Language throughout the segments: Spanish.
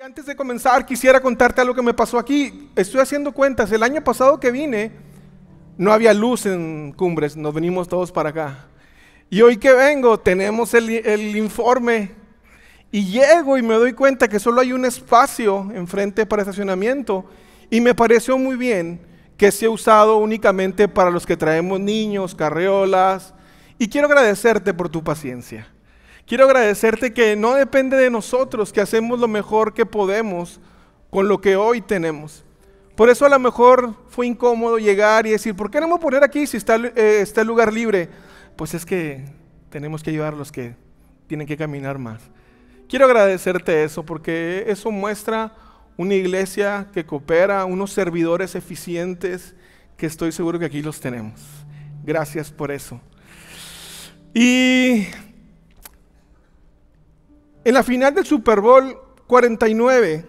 Antes de comenzar, quisiera contarte algo que me pasó aquí. Estoy haciendo cuentas. El año pasado que vine, no había luz en Cumbres. Nos venimos todos para acá. Y hoy que vengo, tenemos el informe. Y llego y me doy cuenta que solo hay un espacio enfrente para estacionamiento. Y me pareció muy bien que sea usado únicamente para los que traemos niños, carriolas. Y quiero agradecerte por tu paciencia. Quiero agradecerte que no depende de nosotros, que hacemos lo mejor que podemos con lo que hoy tenemos. Por eso a lo mejor fue incómodo llegar y decir, ¿por qué no me voy a poner aquí si está el lugar libre? Pues es que tenemos que ayudar a los que tienen que caminar más. Quiero agradecerte eso porque eso muestra una iglesia que coopera, unos servidores eficientes que estoy seguro que aquí los tenemos. Gracias por eso. Y en la final del Super Bowl 49,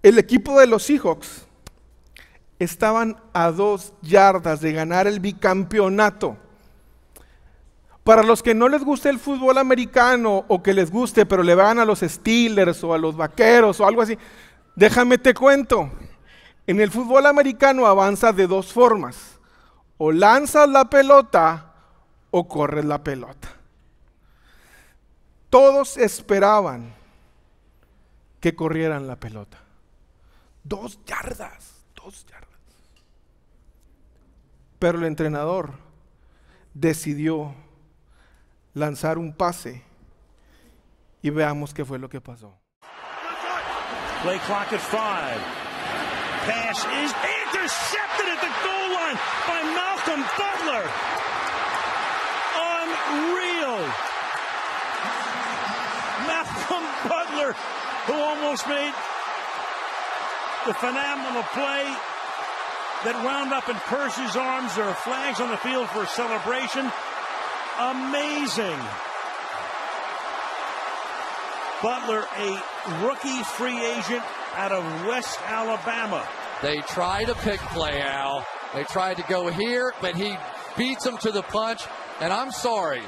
el equipo de los Seahawks estaban a 2 yardas de ganar el bicampeonato. Para los que no les guste el fútbol americano o que les guste, pero le van a los Steelers o a los Vaqueros o algo así, déjame te cuento. En el fútbol americano avanza de 2 formas. O lanzas la pelota o corres la pelota. Todos esperaban que corrieran la pelota. 2 yardas, 2 yardas. Pero el entrenador decidió lanzar un pase y veamos qué fue lo que pasó. Play clock at 5. Pass is intercepted at the goal line by Malcolm Butler. Unreal. Malcolm Butler, who almost made the phenomenal play that wound up in Percy's arms. There are flags on the field for a celebration. Amazing. Butler, a rookie free agent out of West Alabama. They tried a pick play, Al. They tried to go here, but he beats them to the punch. And I'm sorry,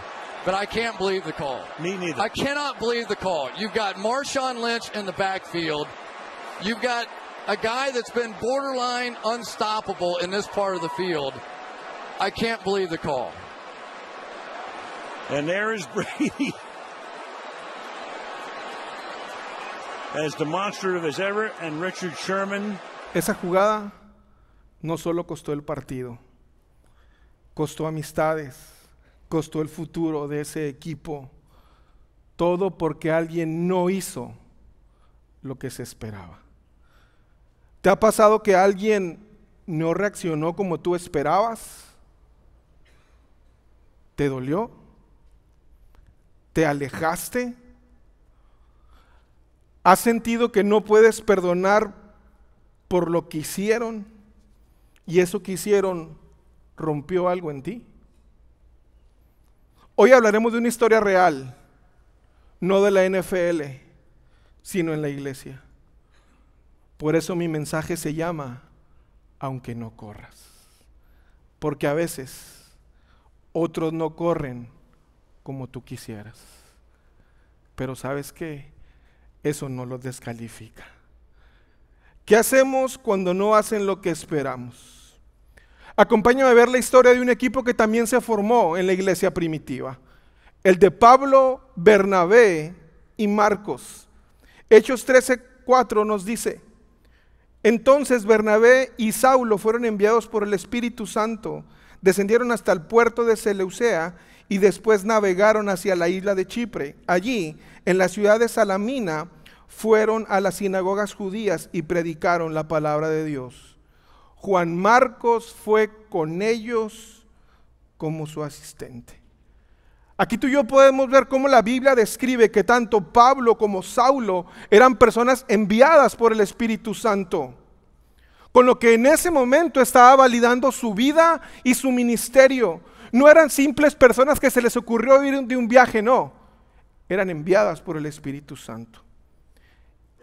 but I can't believe the call. Me neither. I cannot believe the call. You've got Marshawn Lynch in the backfield. You've got a guy that's been borderline unstoppable in this part of the field. I can't believe the call. And there is Brady. As demonstrative as ever, and Richard Sherman. Esa jugada no solo costó el partido, costó amistades, costó el futuro de ese equipo, todo porque alguien no hizo lo que se esperaba. ¿Te ha pasado que alguien no reaccionó como tú esperabas? ¿Te dolió? ¿Te alejaste? ¿Has sentido que no puedes perdonar por lo que hicieron? ¿Y eso que hicieron rompió algo en ti? Hoy hablaremos de una historia real, no de la NFL, sino en la iglesia. Por eso mi mensaje se llama, aunque no corras. Porque a veces otros no corren como tú quisieras. Pero ¿sabes qué? Eso no los descalifica. ¿Qué hacemos cuando no hacen lo que esperamos? Acompáñame a ver la historia de un equipo que también se formó en la iglesia primitiva. El de Pablo, Bernabé y Marcos. Hechos 13:4 nos dice: entonces Bernabé y Saulo fueron enviados por el Espíritu Santo, descendieron hasta el puerto de Seleucea y después navegaron hacia la isla de Chipre. Allí, en la ciudad de Salamina, fueron a las sinagogas judías y predicaron la palabra de Dios. Juan Marcos fue con ellos como su asistente. Aquí tú y yo podemos ver cómo la Biblia describe que tanto Pablo como Saulo eran personas enviadas por el Espíritu Santo, con lo que en ese momento estaba validando su vida y su ministerio. No eran simples personas que se les ocurrió ir de un viaje, no. Eran enviadas por el Espíritu Santo.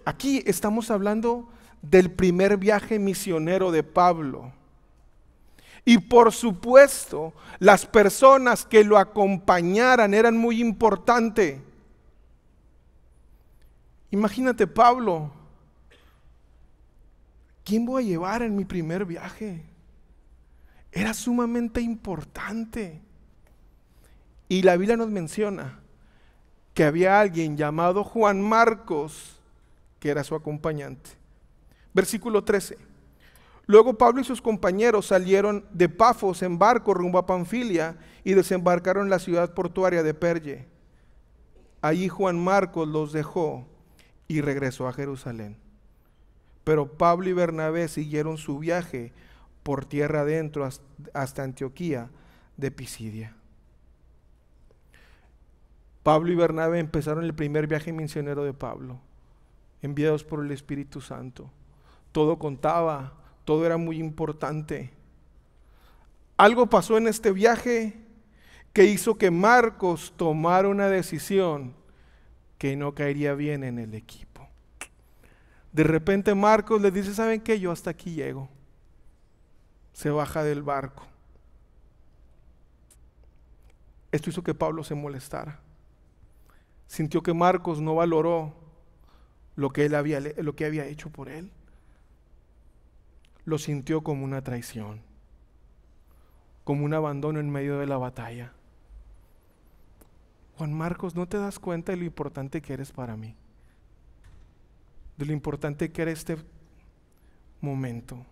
Aquí estamos hablando del primer viaje misionero de Pablo. Y por supuesto, las personas que lo acompañaran eran muy importantes. Imagínate, Pablo, ¿quién voy a llevar en mi primer viaje? Era sumamente importante. Y la Biblia nos menciona que había alguien llamado Juan Marcos, que era su acompañante. Versículo 13. Luego Pablo y sus compañeros salieron de Pafos en barco rumbo a Panfilia y desembarcaron en la ciudad portuaria de Perge. Allí Juan Marcos los dejó y regresó a Jerusalén. Pero Pablo y Bernabé siguieron su viaje por tierra adentro hasta Antioquía de Pisidia. Pablo y Bernabé empezaron el primer viaje misionero de Pablo, enviados por el Espíritu Santo. Todo contaba, todo era muy importante. Algo pasó en este viaje que hizo que Marcos tomara una decisión que no caería bien en el equipo. De repente Marcos le dice: ¿saben qué? Yo hasta aquí llego. Se baja del barco. Esto hizo que Pablo se molestara. Sintió que Marcos no valoró lo que había hecho por él. Lo sintió como una traición, como un abandono en medio de la batalla. Juan Marcos, ¿no te das cuenta de lo importante que eres para mí? De lo importante que era este momento.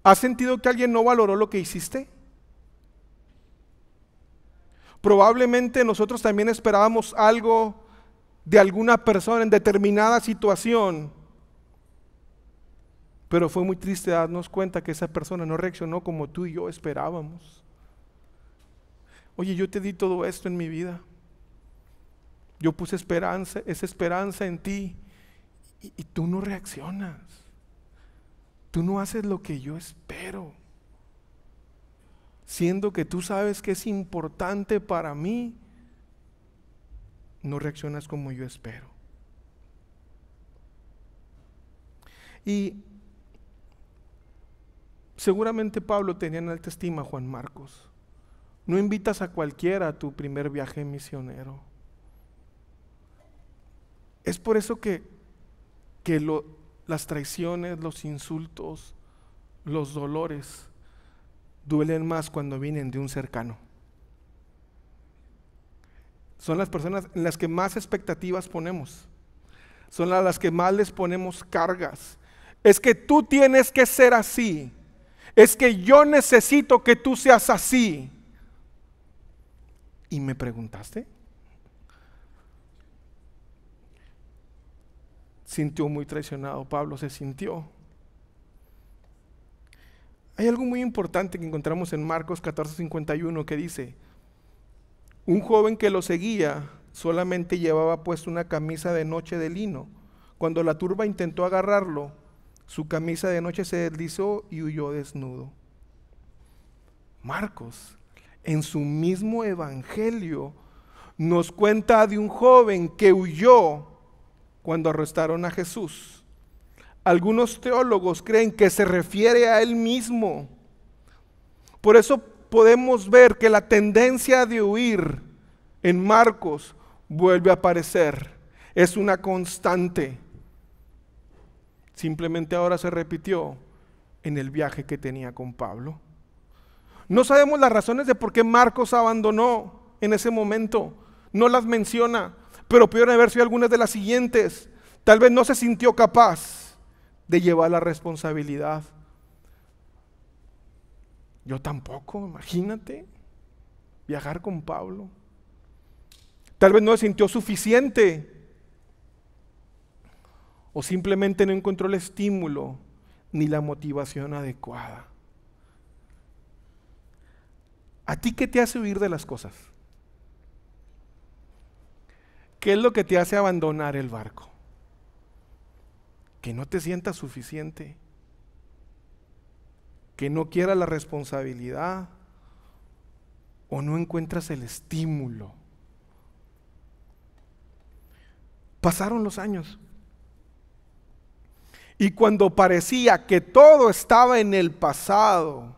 ¿Has sentido que alguien no valoró lo que hiciste? Probablemente nosotros también esperábamos algo de alguna persona en determinada situación, pero fue muy triste darnos cuenta que esa persona no reaccionó como tú y yo esperábamos. Oye, yo te di todo esto en mi vida. Yo puse esa esperanza en ti y tú no reaccionas. Tú no haces lo que yo espero. Siendo que tú sabes que es importante para mí, no reaccionas como yo espero. Y seguramente Pablo tenía en alta estima a Juan Marcos. No invitas a cualquiera a tu primer viaje misionero. Es por eso que las traiciones, los insultos, los dolores duelen más cuando vienen de un cercano. Son las personas en las que más expectativas ponemos. Son a las que más les ponemos cargas. Es que tú tienes que ser así. Es que yo necesito que tú seas así. ¿Y me preguntaste? Sintió muy traicionado. Pablo se sintió. Hay algo muy importante que encontramos en Marcos 14:51 que dice: un joven que lo seguía solamente llevaba puesto una camisa de noche de lino. Cuando la turba intentó agarrarlo, su camisa de noche se deslizó y huyó desnudo. Marcos, en su mismo evangelio, nos cuenta de un joven que huyó cuando arrestaron a Jesús. Algunos teólogos creen que se refiere a él mismo. Por eso podemos ver que la tendencia de huir en Marcos vuelve a aparecer. Es una constante. Simplemente ahora se repitió en el viaje que tenía con Pablo. No sabemos las razones de por qué Marcos abandonó en ese momento. No las menciona, pero pudieron haber sido algunas de las siguientes. Tal vez no se sintió capaz de llevar la responsabilidad. Yo tampoco, imagínate, viajar con Pablo. Tal vez no se sintió suficiente, o simplemente no encontró el estímulo ni la motivación adecuada. ¿A ti qué te hace huir de las cosas? ¿Qué es lo que te hace abandonar el barco? Que no te sientas suficiente, que no quieras la responsabilidad o no encuentras el estímulo. Pasaron los años y cuando parecía que todo estaba en el pasado,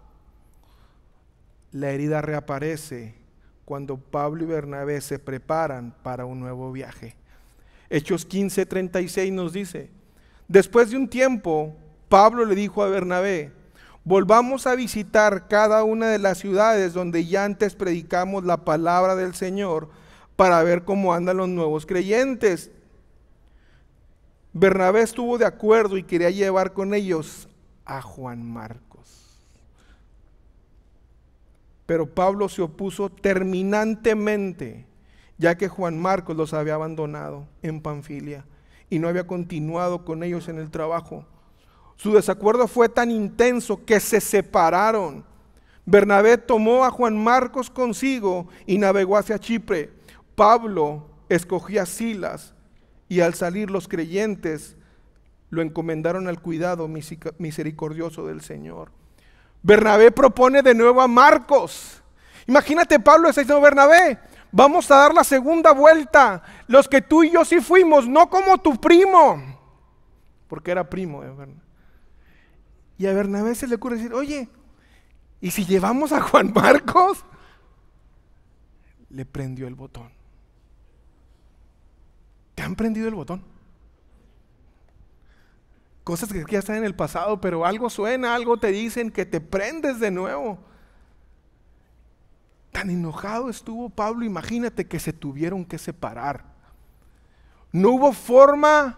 la herida reaparece cuando Pablo y Bernabé se preparan para un nuevo viaje. Hechos 15:36 nos dice: después de un tiempo, Pablo le dijo a Bernabé: volvamos a visitar cada una de las ciudades donde ya antes predicamos la palabra del Señor para ver cómo andan los nuevos creyentes. Bernabé estuvo de acuerdo y quería llevar con ellos a Juan Marcos. Pero Pablo se opuso terminantemente, ya que Juan Marcos los había abandonado en Panfilia y no había continuado con ellos en el trabajo. Su desacuerdo fue tan intenso que se separaron. Bernabé tomó a Juan Marcos consigo y navegó hacia Chipre. Pablo escogió a Silas y al salir los creyentes lo encomendaron al cuidado misericordioso del Señor. Bernabé propone de nuevo a Marcos. Imagínate, Pablo está diciendo: Bernabé, vamos a dar la segunda vuelta. Los que tú y yo sí fuimos, no como tu primo, porque era primo de Bernabé. Y a Bernabé se le ocurre decir: oye, ¿y si llevamos a Juan Marcos? Le prendió el botón. ¿Te han prendido el botón? Cosas que ya están en el pasado, pero algo suena, algo te dicen que te prendes de nuevo. Tan enojado estuvo Pablo, imagínate que se tuvieron que separar. No hubo forma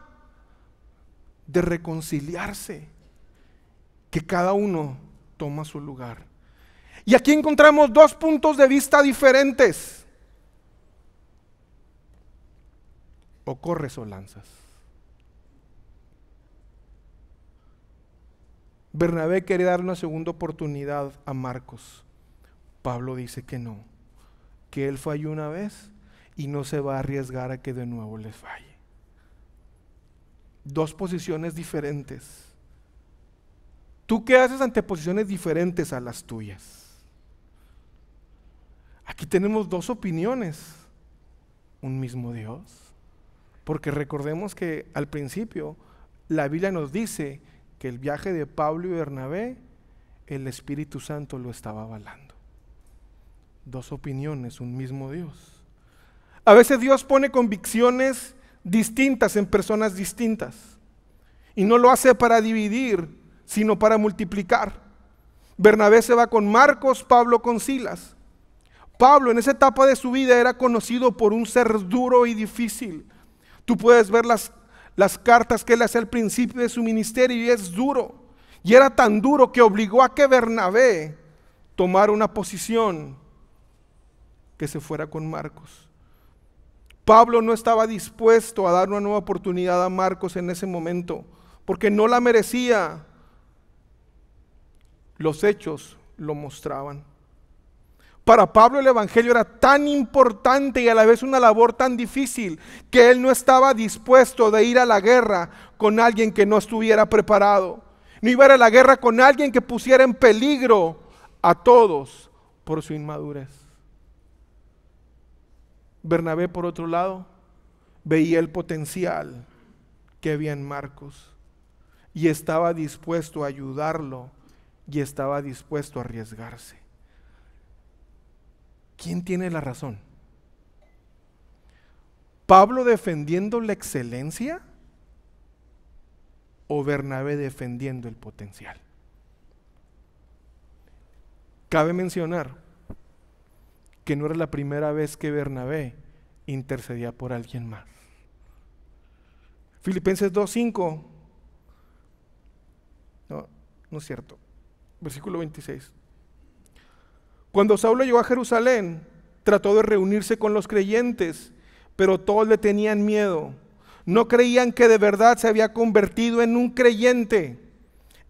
de reconciliarse, que cada uno toma su lugar. Y aquí encontramos dos puntos de vista diferentes. O corres o lanzas. Bernabé quiere dar una segunda oportunidad a Marcos. Pablo dice que no, que él falló una vez y no se va a arriesgar a que de nuevo les falle. Dos posiciones diferentes. ¿Tú qué haces ante posiciones diferentes a las tuyas? Aquí tenemos dos opiniones, un mismo Dios. Porque recordemos que al principio la Biblia nos dice que el viaje de Pablo y Bernabé, el Espíritu Santo lo estaba avalando. Dos opiniones, un mismo Dios. A veces Dios pone convicciones distintas en personas distintas. Y no lo hace para dividir, sino para multiplicar. Bernabé se va con Marcos, Pablo con Silas. Pablo en esa etapa de su vida era conocido por un ser duro y difícil. Tú puedes ver las cartas que él hace al principio de su ministerio y es duro. Y era tan duro que obligó a que Bernabé tomara una posición que se fuera con Marcos. Pablo no estaba dispuesto a dar una nueva oportunidad a Marcos en ese momento, porque no la merecía. Los hechos lo mostraban. Para Pablo el evangelio era tan importante y a la vez una labor tan difícil que él no estaba dispuesto de ir a la guerra con alguien que no estuviera preparado. No iba a ir a la guerra con alguien que pusiera en peligro a todos por su inmadurez. Bernabé, por otro lado, veía el potencial que había en Marcos y estaba dispuesto a ayudarlo y estaba dispuesto a arriesgarse. ¿Quién tiene la razón? ¿Pablo defendiendo la excelencia o Bernabé defendiendo el potencial? Cabe mencionar que no era la primera vez que Bernabé intercedía por alguien más. Filipenses 2:5, no es cierto, versículo 26. Cuando Saulo llegó a Jerusalén, trató de reunirse con los creyentes, pero todos le tenían miedo. No creían que de verdad se había convertido en un creyente.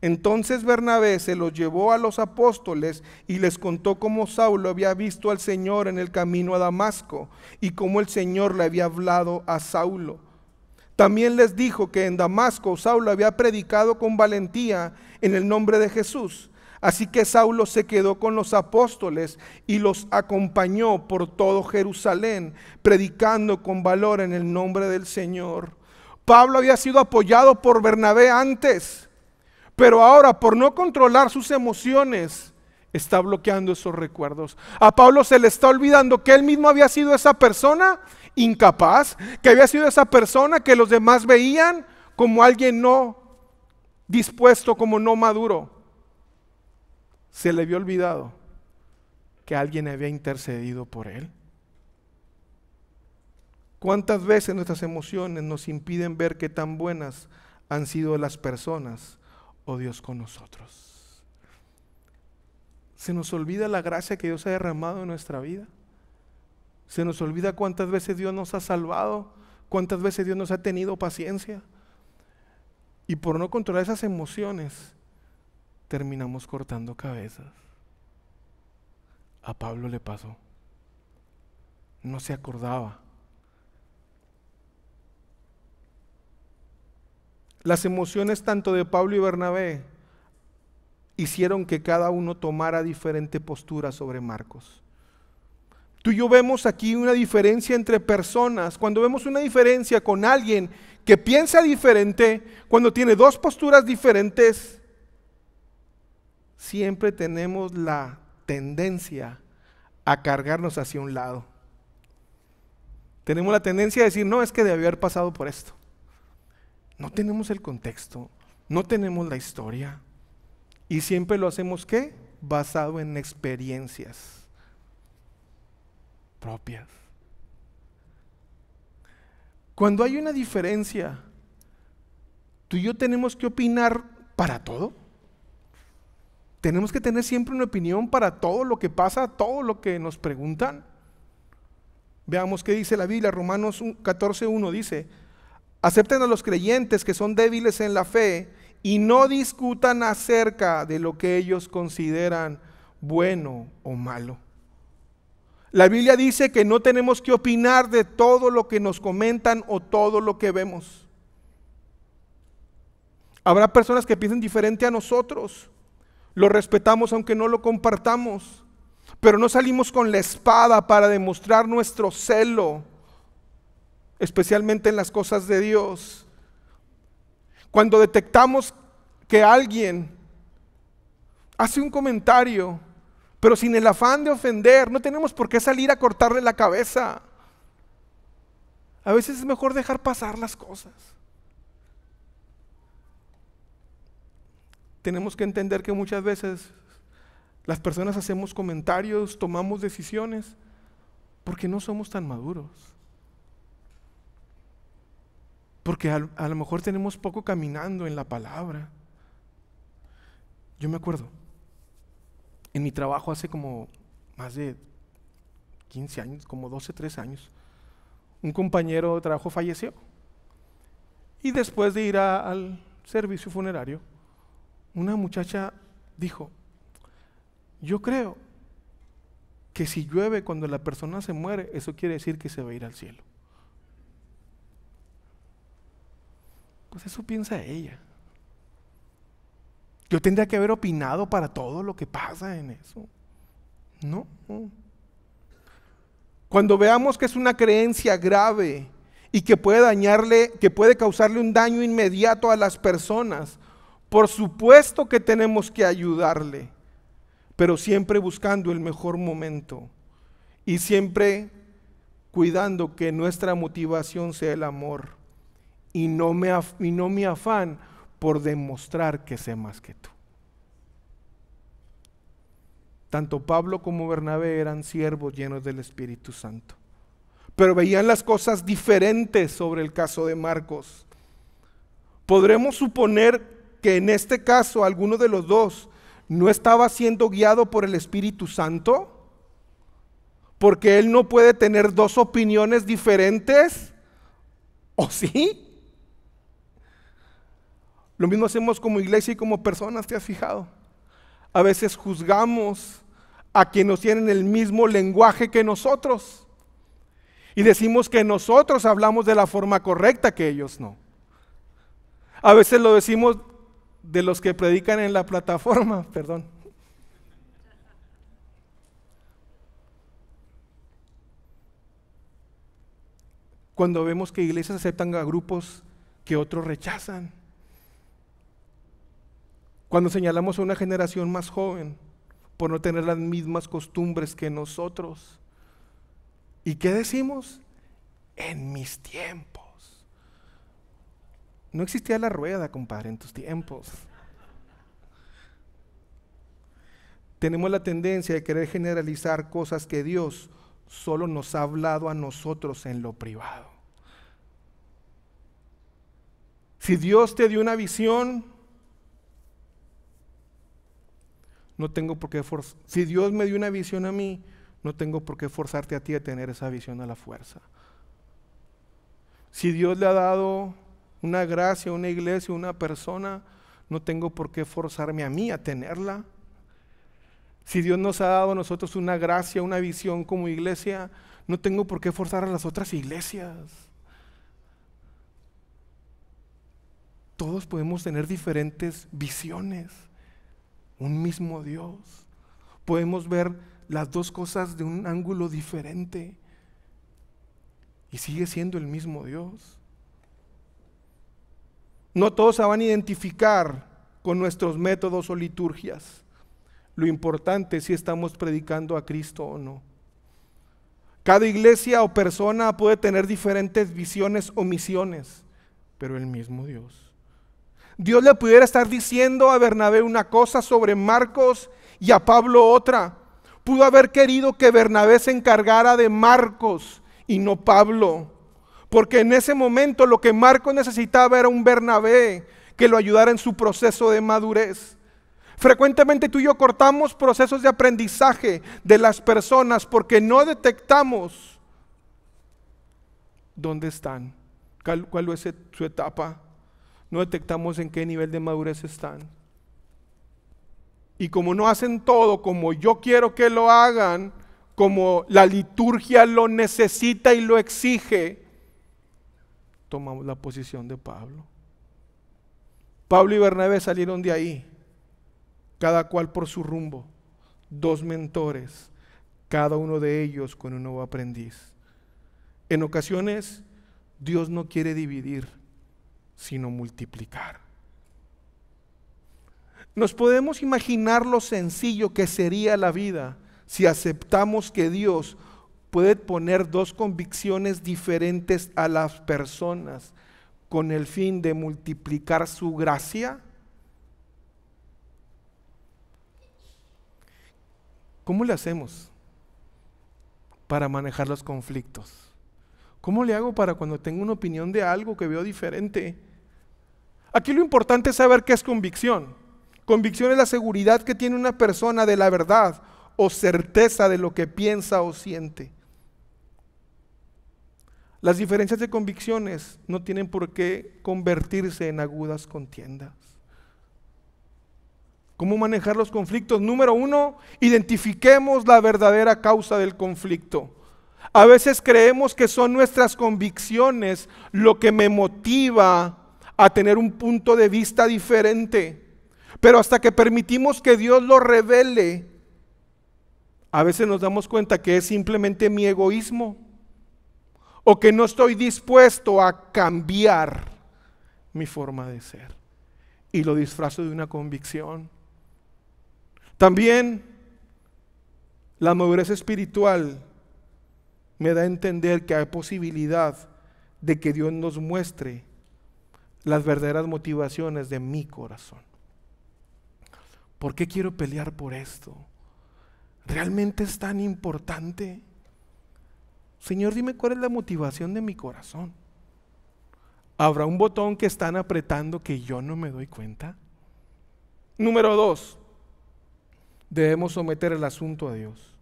Entonces Bernabé se los llevó a los apóstoles y les contó cómo Saulo había visto al Señor en el camino a Damasco y cómo el Señor le había hablado a Saulo. También les dijo que en Damasco Saulo había predicado con valentía en el nombre de Jesús. Así que Saulo se quedó con los apóstoles y los acompañó por todo Jerusalén, predicando con valor en el nombre del Señor. Pablo había sido apoyado por Bernabé antes, pero ahora por no controlar sus emociones, está bloqueando esos recuerdos. A Pablo se le está olvidando que él mismo había sido esa persona incapaz, que había sido esa persona que los demás veían como alguien no dispuesto, como no maduro. Se le había olvidado que alguien había intercedido por él. ¿Cuántas veces nuestras emociones nos impiden ver qué tan buenas han sido las personas o Dios con nosotros? Se nos olvida la gracia que Dios ha derramado en nuestra vida. Se nos olvida cuántas veces Dios nos ha salvado, cuántas veces Dios nos ha tenido paciencia. Y por no controlar esas emociones, terminamos cortando cabezas. A Pablo le pasó. No se acordaba. Las emociones tanto de Pablo y Bernabé hicieron que cada uno tomara diferente postura sobre Marcos. Tú y yo vemos aquí una diferencia entre personas. Cuando vemos una diferencia con alguien que piensa diferente, cuando tiene dos posturas diferentes, siempre tenemos la tendencia a cargarnos hacia un lado. Tenemos la tendencia a decir, no, es que debe haber pasado por esto. No tenemos el contexto, no tenemos la historia. Y siempre lo hacemos, ¿qué? Basado en experiencias propias. Cuando hay una diferencia, tú y yo tenemos que opinar para todo. Tenemos que tener siempre una opinión para todo lo que pasa, todo lo que nos preguntan. Veamos qué dice la Biblia. Romanos 14:1 dice: acepten a los creyentes que son débiles en la fe y no discutan acerca de lo que ellos consideran bueno o malo. La Biblia dice que no tenemos que opinar de todo lo que nos comentan o todo lo que vemos. Habrá personas que piensen diferente a nosotros. Lo respetamos aunque no lo compartamos, pero no salimos con la espada para demostrar nuestro celo, especialmente en las cosas de Dios. Cuando detectamos que alguien hace un comentario, pero sin el afán de ofender, no tenemos por qué salir a cortarle la cabeza. A veces es mejor dejar pasar las cosas. Tenemos que entender que muchas veces las personas hacemos comentarios, tomamos decisiones, porque no somos tan maduros. Porque a lo mejor tenemos poco caminando en la palabra. Yo me acuerdo, en mi trabajo hace como más de 15 años, como 12, 13 años, un compañero de trabajo falleció. Y después de ir al servicio funerario, una muchacha dijo: yo creo que si llueve cuando la persona se muere, eso quiere decir que se va a ir al cielo. Pues eso piensa ella. Yo tendría que haber opinado para todo lo que pasa en eso. No. Cuando veamos que es una creencia grave y que puede dañarle, que puede causarle un daño inmediato a las personas, por supuesto que tenemos que ayudarle, pero siempre buscando el mejor momento y siempre cuidando que nuestra motivación sea el amor y no mi afán por demostrar que sé más que tú. Tanto Pablo como Bernabé eran siervos llenos del Espíritu Santo, pero veían las cosas diferentes sobre el caso de Marcos. Podremos suponer que en este caso alguno de los dos no estaba siendo guiado por el Espíritu Santo, porque él no puede tener dos opiniones diferentes, ¿o sí? Lo mismo hacemos como iglesia y como personas, ¿te has fijado? A veces juzgamos a quienes tienen el mismo lenguaje que nosotros y decimos que nosotros hablamos de la forma correcta, que ellos no. A veces lo decimos de los que predican en la plataforma, perdón. Cuando vemos que iglesias aceptan a grupos que otros rechazan. Cuando señalamos a una generación más joven por no tener las mismas costumbres que nosotros. ¿Y qué decimos? En mis tiempos. No existía la rueda, compadre, en tus tiempos. Tenemos la tendencia de querer generalizar cosas que Dios solo nos ha hablado a nosotros en lo privado. Si Dios te dio una visión, no tengo por qué forzar. Si Dios me dio una visión a mí, no tengo por qué forzarte a ti a tener esa visión a la fuerza. Si Dios le ha dado una gracia, una iglesia, una persona, no tengo por qué forzarme a mí a tenerla. Si Dios nos ha dado a nosotros una gracia, una visión como iglesia, no tengo por qué forzar a las otras iglesias. Todos podemos tener diferentes visiones, un mismo Dios. Podemos ver las dos cosas de un ángulo diferente y sigue siendo el mismo Dios. No todos se van a identificar con nuestros métodos o liturgias. Lo importante es si estamos predicando a Cristo o no. Cada iglesia o persona puede tener diferentes visiones o misiones, pero el mismo Dios. Dios le pudiera estar diciendo a Bernabé una cosa sobre Marcos y a Pablo otra. Pudo haber querido que Bernabé se encargara de Marcos y no Pablo, porque en ese momento lo que Marcos necesitaba era un Bernabé que lo ayudara en su proceso de madurez. Frecuentemente tú y yo cortamos procesos de aprendizaje de las personas porque no detectamos dónde están, cuál es su etapa. No detectamos en qué nivel de madurez están. Y como no hacen todo como yo quiero que lo hagan, como la liturgia lo necesita y lo exige, tomamos la posición de Pablo. Pablo y Bernabé salieron de ahí, cada cual por su rumbo, dos mentores, cada uno de ellos con un nuevo aprendiz. En ocasiones, Dios no quiere dividir, sino multiplicar. Nos podemos imaginar lo sencillo que sería la vida si aceptamos que Dios puede poner dos convicciones diferentes a las personas con el fin de multiplicar su gracia. ¿Cómo le hacemos para manejar los conflictos? ¿Cómo le hago para cuando tengo una opinión de algo que veo diferente? Aquí lo importante es saber qué es convicción. Convicción es la seguridad que tiene una persona de la verdad o certeza de lo que piensa o siente. Las diferencias de convicciones no tienen por qué convertirse en agudas contiendas. ¿Cómo manejar los conflictos? Número 1, identifiquemos la verdadera causa del conflicto. A veces creemos que son nuestras convicciones lo que me motiva a tener un punto de vista diferente. Pero hasta que permitimos que Dios lo revele, a veces nos damos cuenta que es simplemente mi egoísmo o que no estoy dispuesto a cambiar mi forma de ser y lo disfrazo de una convicción. También la madurez espiritual me da a entender que hay posibilidad de que Dios nos muestre las verdaderas motivaciones de mi corazón. ¿Por qué quiero pelear por esto? ¿Realmente es tan importante? Señor, dime cuál es la motivación de mi corazón. ¿Habrá un botón que están apretando que yo no me doy cuenta? Número 2, debemos someter el asunto a Dios.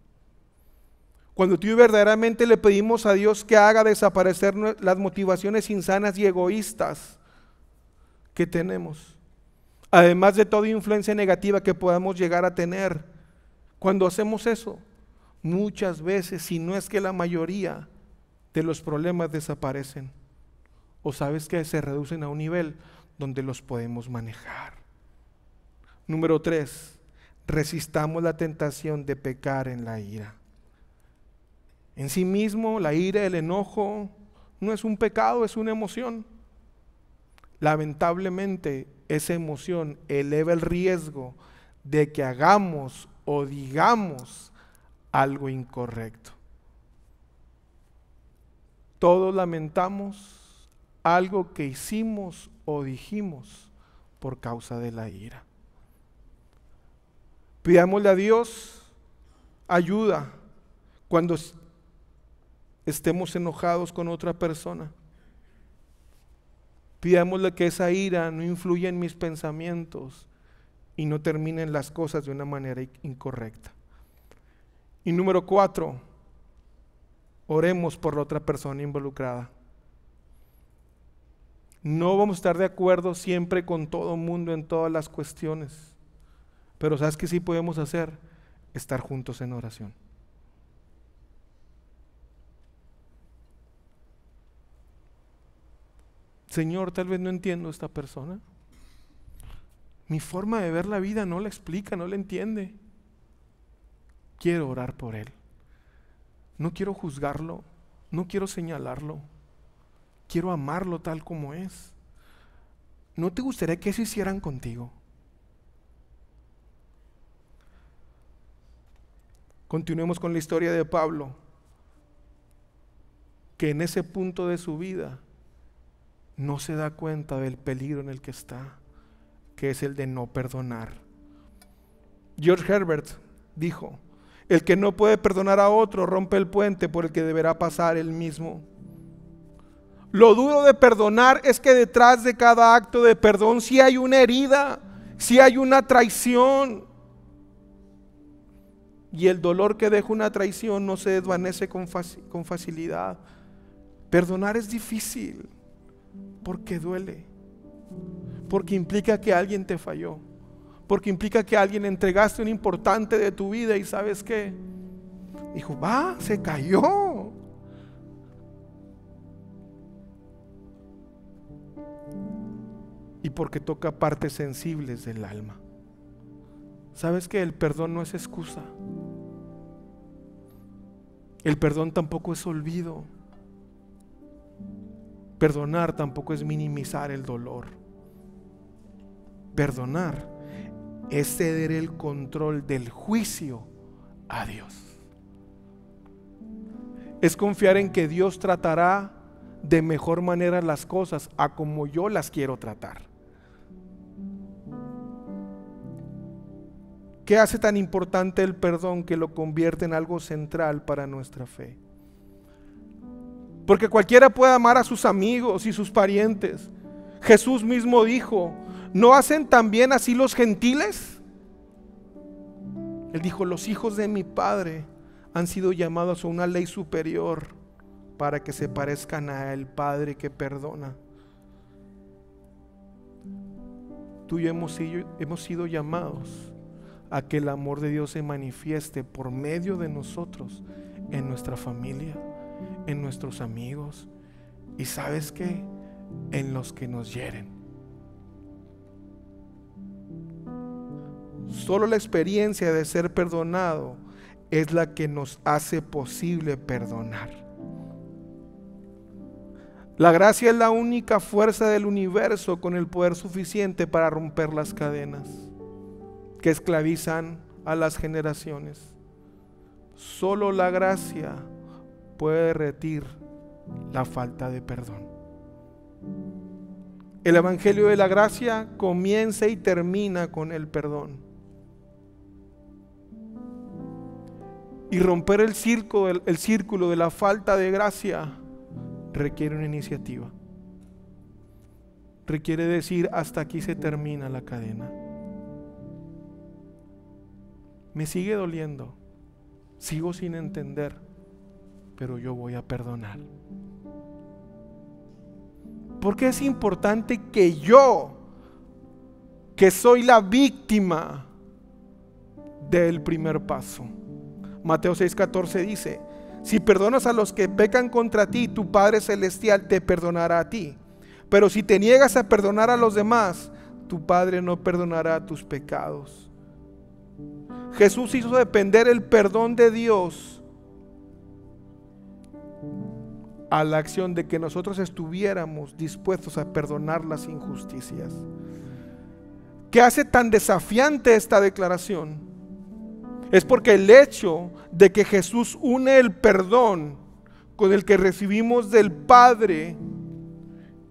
Cuando tú y verdaderamente le pedimos a Dios que haga desaparecer las motivaciones insanas y egoístas que tenemos, además de toda influencia negativa que podamos llegar a tener, cuando hacemos eso, muchas veces, si no es que la mayoría de los problemas desaparecen, o sabes que se reducen a un nivel donde los podemos manejar. Número 3, resistamos la tentación de pecar en la ira. En sí mismo, la ira, el enojo, no es un pecado, es una emoción. Lamentablemente, esa emoción eleva el riesgo de que hagamos o digamos algo incorrecto. Todos lamentamos algo que hicimos o dijimos por causa de la ira. Pidámosle a Dios ayuda cuando estemos enojados con otra persona. Pidámosle que esa ira no influya en mis pensamientos y no terminen las cosas de una manera incorrecta. Y número 4, oremos por la otra persona involucrada. No vamos a estar de acuerdo siempre con todo el mundo en todas las cuestiones, pero ¿sabes qué sí podemos hacer? Estar juntos en oración. Señor, tal vez no entiendo a esta persona. Mi forma de ver la vida no la explica, no la entiende. Quiero orar por él. No quiero juzgarlo, no quiero señalarlo. Quiero amarlo tal como es. ¿No te gustaría que eso hicieran contigo? Continuemos con la historia de Pablo, que en ese punto de su vida no se da cuenta del peligro en el que está, que es el de no perdonar. George Herbert dijo: el que no puede perdonar a otro rompe el puente por el que deberá pasar él mismo. Lo duro de perdonar es que detrás de cada acto de perdón sí hay una herida, sí hay una traición. Y el dolor que deja una traición no se desvanece con facilidad. Perdonar es difícil porque duele, porque implica que alguien te falló, porque implica que a alguien le entregaste un importante de tu vida y ¿sabes qué? Dijo, se cayó. Y porque toca partes sensibles del alma. ¿Sabes que el perdón no es excusa? El perdón tampoco es olvido. Perdonar tampoco es minimizar el dolor. Perdonar es ceder el control del juicio a Dios. Es confiar en que Dios tratará de mejor manera las cosas a como yo las quiero tratar. ¿Qué hace tan importante el perdón que lo convierte en algo central para nuestra fe? Porque cualquiera puede amar a sus amigos y sus parientes. Jesús mismo dijo, ¿no hacen también así los gentiles? Él dijo, los hijos de mi Padre han sido llamados a una ley superior para que se parezcan a el Padre que perdona. Tú y yo hemos sido llamados a que el amor de Dios se manifieste por medio de nosotros en nuestra familia, en nuestros amigos y ¿sabes qué? En los que nos hieren. Solo la experiencia de ser perdonado es la que nos hace posible perdonar. La gracia es la única fuerza del universo con el poder suficiente para romper las cadenas que esclavizan a las generaciones. Solo la gracia puede derretir la falta de perdón. El evangelio de la gracia comienza y termina con el perdón. Y romper el círculo de la falta de gracia requiere una iniciativa. Requiere decir, hasta aquí se termina la cadena. Me sigue doliendo, sigo sin entender, pero yo voy a perdonar. Porque es importante que yo, que soy la víctima del primer paso. Mateo 6:14 dice, si perdonas a los que pecan contra ti, tu Padre Celestial te perdonará a ti. Pero si te niegas a perdonar a los demás, tu Padre no perdonará tus pecados. Jesús hizo depender el perdón de Dios a la acción de que nosotros estuviéramos dispuestos a perdonar las injusticias. ¿Qué hace tan desafiante esta declaración? Es porque el hecho de que Jesús une el perdón con el que recibimos del Padre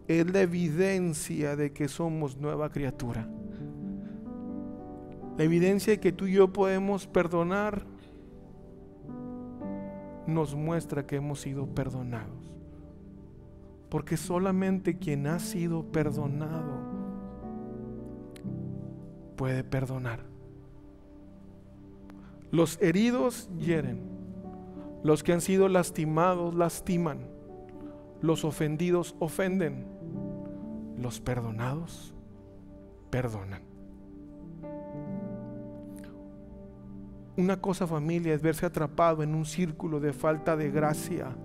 es la evidencia de que somos nueva criatura. La evidencia de que tú y yo podemos perdonar nos muestra que hemos sido perdonados. Porque solamente quien ha sido perdonado puede perdonar. Los heridos hieren, los que han sido lastimados lastiman, los ofendidos ofenden, los perdonados perdonan. Una cosa, familia, es verse atrapado en un círculo de falta de gracia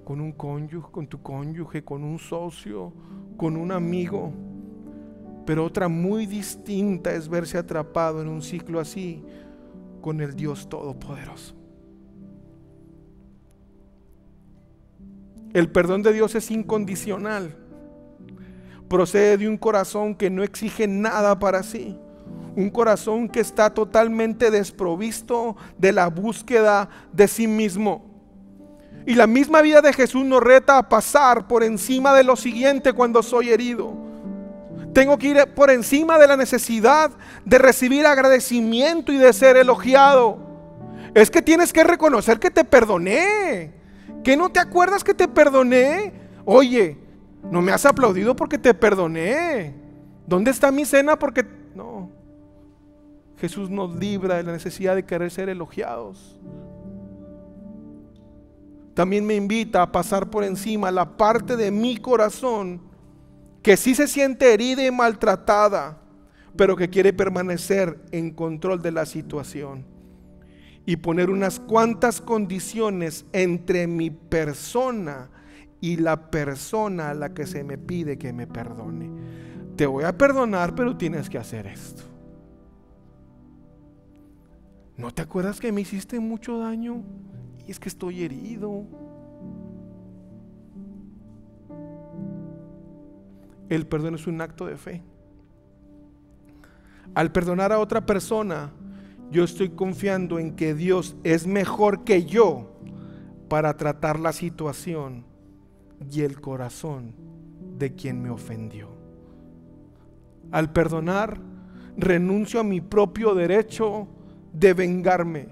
con un cónyuge, con tu cónyuge, con un socio, con un amigo. Pero otra muy distinta es verse atrapado en un ciclo así con el Dios Todopoderoso. El perdón de Dios es incondicional. Procede de un corazón que no exige nada para sí. Un corazón que está totalmente desprovisto de la búsqueda de sí mismo. Y la misma vida de Jesús nos reta a pasar por encima de lo siguiente cuando soy herido. Tengo que ir por encima de la necesidad de recibir agradecimiento y de ser elogiado. Es que tienes que reconocer que te perdoné. ¿Que no te acuerdas que te perdoné? Oye, no me has aplaudido porque te perdoné. ¿Dónde está mi cena? Porque no. Jesús nos libra de la necesidad de querer ser elogiados. También me invita a pasar por encima la parte de mi corazón que sí se siente herida y maltratada, pero que quiere permanecer en control de la situación y poner unas cuantas condiciones entre mi persona y la persona a la que se me pide que me perdone. Te voy a perdonar, pero tienes que hacer esto. ¿No te acuerdas que me hiciste mucho daño? Y es que estoy herido. El perdón es un acto de fe. Al perdonar a otra persona, yo estoy confiando en que Dios es mejor que yo para tratar la situación y el corazón de quien me ofendió. Al perdonar, renuncio a mi propio derecho de vengarme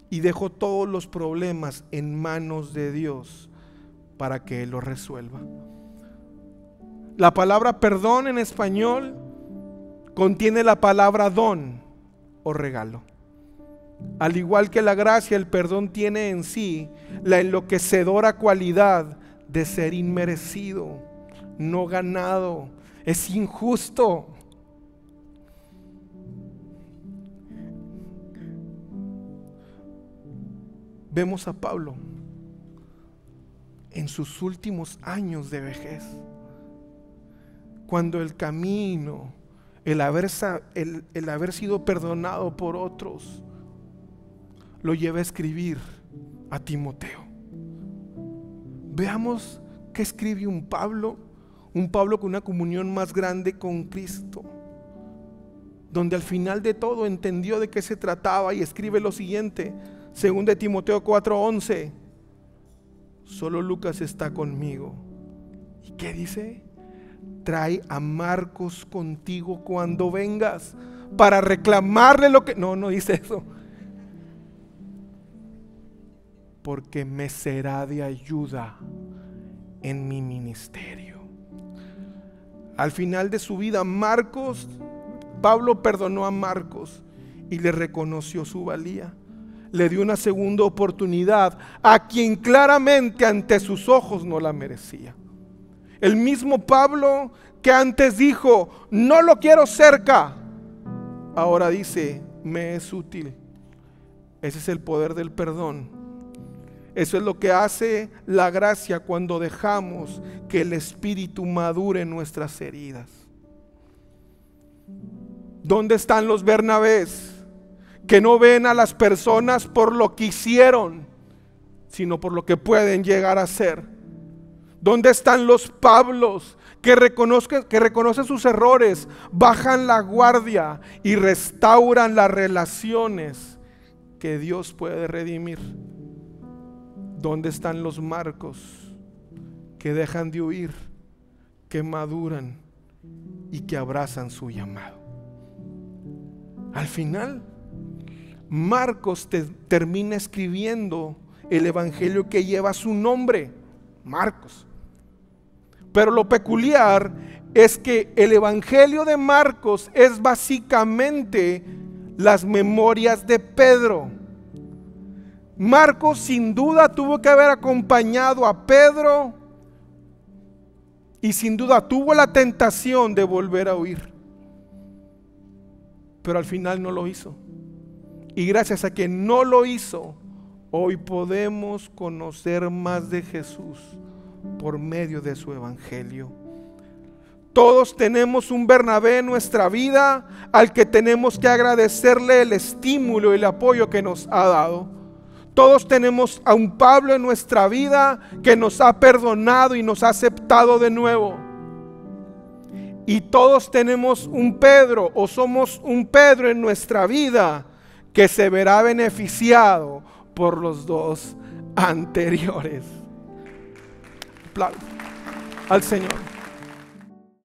y dejo todos los problemas en manos de Dios para que Él los resuelva. La palabra perdón en español contiene la palabra don o regalo. Al igual que la gracia, el perdón tiene en sí la enloquecedora cualidad de ser inmerecido, no ganado, es injusto. Vemos a Pablo en sus últimos años de vejez, cuando el camino, el haber sido perdonado por otros, lo lleva a escribir a Timoteo. Veamos qué escribe un Pablo con una comunión más grande con Cristo, donde al final de todo entendió de qué se trataba y escribe lo siguiente, 2 Timoteo 4:11. Solo Lucas está conmigo. ¿Y qué dice? Trae a Marcos contigo cuando vengas para reclamarle lo que... No dice eso. Porque me será de ayuda en mi ministerio. Al final de su vida, Pablo perdonó a Marcos y le reconoció su valía. Le dio una segunda oportunidad a quien claramente ante sus ojos no la merecía. El mismo Pablo que antes dijo, no lo quiero cerca, ahora dice, me es útil. Ese es el poder del perdón. Eso es lo que hace la gracia cuando dejamos que el Espíritu madure nuestras heridas. ¿Dónde están los Bernabés que no ven a las personas por lo que hicieron, sino por lo que pueden llegar a ser? ¿Dónde están los Pablos que reconocen sus errores, bajan la guardia y restauran las relaciones que Dios puede redimir? ¿Dónde están los Marcos que dejan de huir, que maduran y que abrazan su llamado? Al final, Marcos termina escribiendo el evangelio que lleva su nombre, Marcos. Pero lo peculiar es que el evangelio de Marcos es básicamente las memorias de Pedro. Marcos sin duda tuvo que haber acompañado a Pedro y sin duda tuvo la tentación de volver a huir, pero al final no lo hizo. Y gracias a que no lo hizo, hoy podemos conocer más de Jesús por medio de su evangelio. Todos tenemos un Bernabé en nuestra vida al que tenemos que agradecerle el estímulo y el apoyo que nos ha dado. Todos tenemos a un Pablo en nuestra vida que nos ha perdonado y nos ha aceptado de nuevo. Y todos tenemos un Pedro o somos un Pedro en nuestra vida que se verá beneficiado por los dos anteriores. Aplausos al Señor.